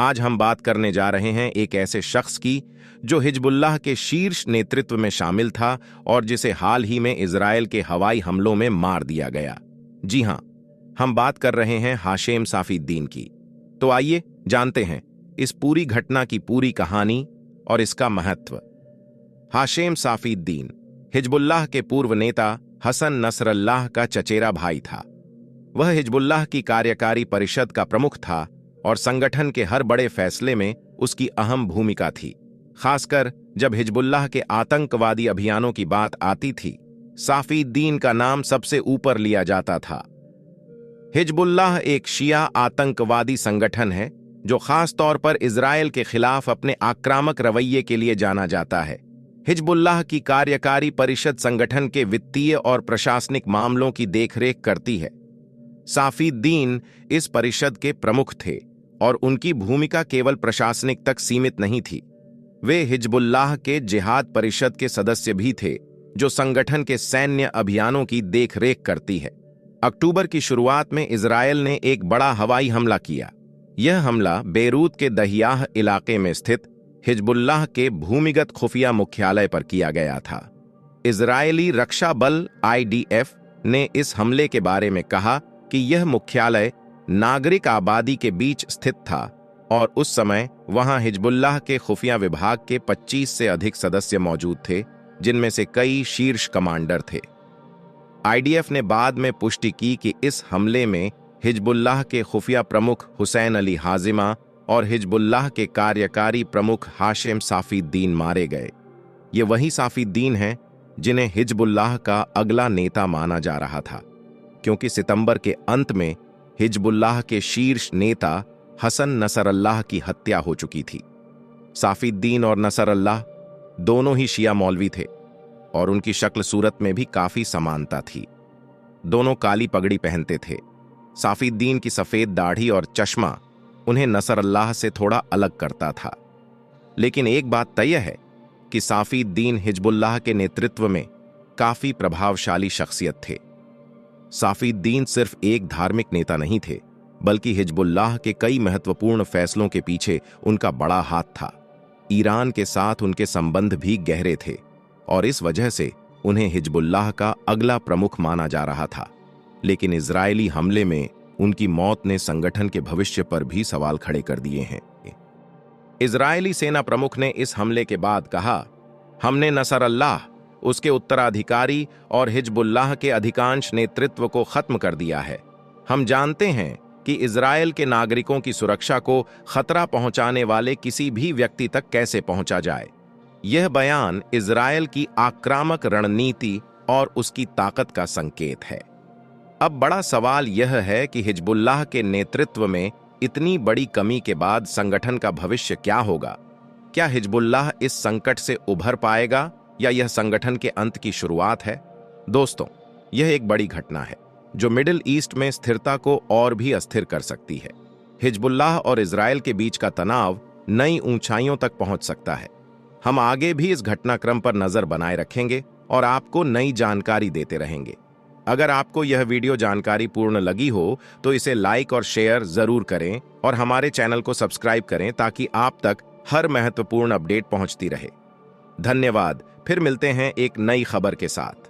आज हम बात करने जा रहे हैं एक ऐसे शख्स की जो हिजबुल्लाह के शीर्ष नेतृत्व में शामिल था और जिसे हाल ही में इजरायल के हवाई हमलों में मार दिया गया। जी हां, हम बात कर रहे हैं हाशेम साफीद्दीन की। तो आइए जानते हैं इस पूरी घटना की पूरी कहानी और इसका महत्व। हाशेम साफीद्दीन हिजबुल्लाह के पूर्व नेता हसन नसरल्लाह का चचेरा भाई था। वह हिजबुल्लाह की कार्यकारी परिषद का प्रमुख था और संगठन के हर बड़े फैसले में उसकी अहम भूमिका थी। खासकर जब हिजबुल्लाह के आतंकवादी अभियानों की बात आती थी, साफीद्दीन का नाम सबसे ऊपर लिया जाता था। हिजबुल्लाह एक शिया आतंकवादी संगठन है जो खास तौर पर इजरायल के खिलाफ अपने आक्रामक रवैये के लिए जाना जाता है। हिजबुल्लाह की कार्यकारी परिषद संगठन के वित्तीय और प्रशासनिक मामलों की देखरेख करती है। साफीद्दीन इस परिषद के प्रमुख थे और उनकी भूमिका केवल प्रशासनिक तक सीमित नहीं थी। वे हिजबुल्लाह के जिहाद परिषद के सदस्य भी थे जो संगठन के सैन्य अभियानों की देखरेख करती है। अक्टूबर की शुरुआत में इजरायल ने एक बड़ा हवाई हमला किया। यह हमला बेरूत के दहियाह इलाके में स्थित हिजबुल्लाह के भूमिगत खुफिया मुख्यालय पर किया गया था। इजरायली रक्षा बल IDF ने इस हमले के बारे में कहा कि यह मुख्यालय नागरिक आबादी के बीच स्थित था और उस समय वहां हिजबुल्लाह के खुफिया विभाग के 25 से अधिक सदस्य मौजूद थे, जिनमें से कई शीर्ष कमांडर थे। IDF ने बाद में पुष्टि की कि इस हमले में हिजबुल्लाह के खुफिया प्रमुख हुसैन अली हाजिमा और हिजबुल्लाह के कार्यकारी प्रमुख हाशेम साफीद्दीन मारे गए। ये वही साफीद्दीन हैं जिन्हें हिजबुल्लाह का अगला नेता माना जा रहा था, क्योंकि सितंबर के अंत में हिजबुल्लाह के शीर्ष नेता हसन नसरल्लाह की हत्या हो चुकी थी। साफीद्दीन और नसरल्लाह दोनों ही शिया मौलवी थे और उनकी शक्ल सूरत में भी काफी समानता थी। दोनों काली पगड़ी पहनते थे। साफीद्दीन की सफेद दाढ़ी और चश्मा उन्हें नसरल्लाह से थोड़ा अलग करता था। लेकिन एक बात तय है कि साफीद्दीन हिजबुल्लाह के नेतृत्व में काफी प्रभावशाली शख्सियत थे। साफीद्दीन सिर्फ एक धार्मिक नेता नहीं थे, बल्कि हिजबुल्लाह के कई महत्वपूर्ण फैसलों के पीछे उनका बड़ा हाथ था। ईरान के साथ उनके संबंध भी गहरे थे और इस वजह से उन्हें हिजबुल्लाह का अगला प्रमुख माना जा रहा था। लेकिन इजरायली हमले में उनकी मौत ने संगठन के भविष्य पर भी सवाल खड़े कर दिए हैं। इजरायली सेना प्रमुख ने इस हमले के बाद कहा, हमने नसरल्लाह, उसके उत्तराधिकारी और हिजबुल्लाह के अधिकांश नेतृत्व को खत्म कर दिया है। हम जानते हैं कि इजरायल के नागरिकों की सुरक्षा को खतरा पहुंचाने वाले किसी भी व्यक्ति तक कैसे पहुंचा जाए। यह बयान इजरायल की आक्रामक रणनीति और उसकी ताकत का संकेत है। अब बड़ा सवाल यह है कि हिजबुल्लाह के नेतृत्व में इतनी बड़ी कमी के बाद संगठन का भविष्य क्या होगा। क्या हिजबुल्लाह इस संकट से उभर पाएगा या यह संगठन के अंत की शुरुआत है? दोस्तों, यह एक बड़ी घटना है जो मिडिल ईस्ट में स्थिरता को और भी अस्थिर कर सकती है। हिजबुल्लाह और इजरायल के बीच का तनाव नई ऊंचाइयों तक पहुंच सकता है। हम आगे भी इस घटनाक्रम पर नजर बनाए रखेंगे और आपको नई जानकारी देते रहेंगे। अगर आपको यह वीडियो जानकारी पूर्ण लगी हो तो इसे लाइक और शेयर जरूर करें और हमारे चैनल को सब्सक्राइब करें ताकि आप तक हर महत्वपूर्ण अपडेट पहुंचती रहे। धन्यवाद। फिर मिलते हैं एक नई खबर के साथ।